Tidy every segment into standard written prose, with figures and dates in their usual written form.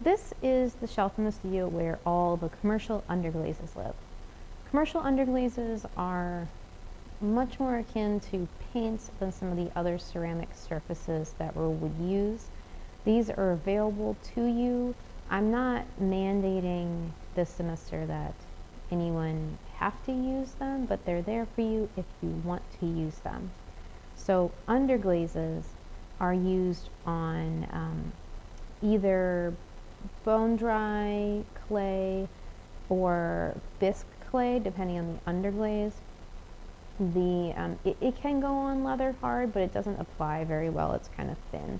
This is the shelf in the studio where all the commercial underglazes live. Commercial underglazes are much more akin to paints than some of the other ceramic surfaces that we would use. These are available to you. I'm not mandating this semester that anyone have to use them, but they're there for you if you want to use them. So underglazes are used on either bone dry clay or bisque clay, depending on the underglaze. It can go on leather hard, but it doesn't apply very well. It's kind of thin.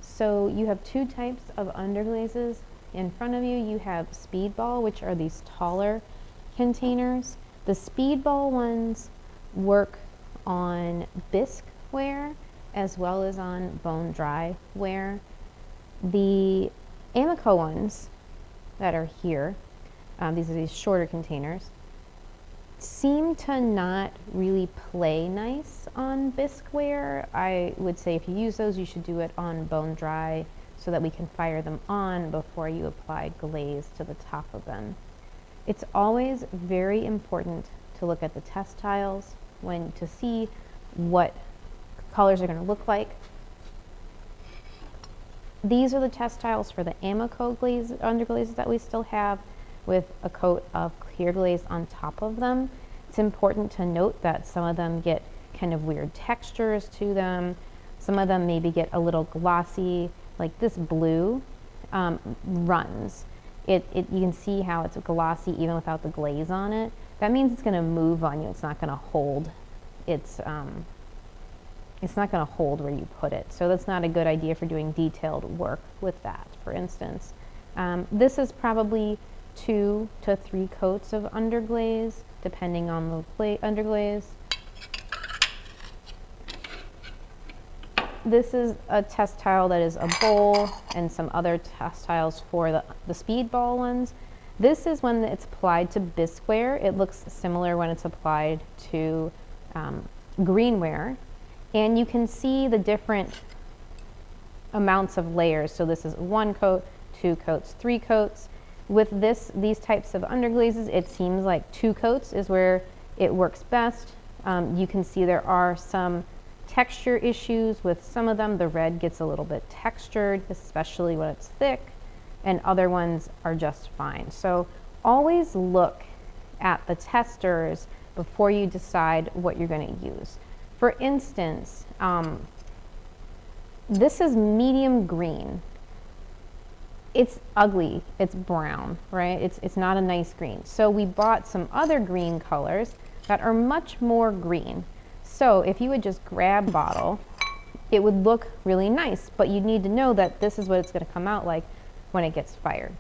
So you have two types of underglazes. In front of you, you have speedball, which are these taller containers. The speedball ones work on bisque ware as well as on bone dry ware. The Amico ones that are here, these are these shorter containers, seem to not really play nice on bisque ware. I would say if you use those, you should do it on bone dry so that we can fire them on before you apply glaze to the top of them. It's always very important to look at the test tiles to see what colors are going to look like. These are the test tiles for the Amico underglazes that we still have, with a coat of clear glaze on top of them. It's important to note that some of them get kind of weird textures to them. Some of them maybe get a little glossy, like this blue runs. You can see how it's glossy even without the glaze on it. That means it's going to move on you. It's not going to hold. It's not going to hold where you put it. So that's not a good idea for doing detailed work with that, for instance. This is probably 2 to 3 coats of underglaze, depending on the underglaze. This is a test tile that is a bowl, and some other test tiles for the speedball ones. This is when it's applied to bisque ware. It looks similar when it's applied to greenware. And you can see the different amounts of layers. So this is 1 coat, 2 coats, 3 coats. With these types of underglazes, it seems like 2 coats is where it works best. You can see there are some texture issues with some of them. The red gets a little bit textured, especially when it's thick, and other ones are just fine. So always look at the testers before you decide what you're going to use. For instance, this is medium green. It's ugly, it's brown, right? It's not a nice green. So we bought some other green colors that are much more green. So if you would just grab bottle, it would look really nice, but you need to know that this is what it's going to come out like when it gets fired.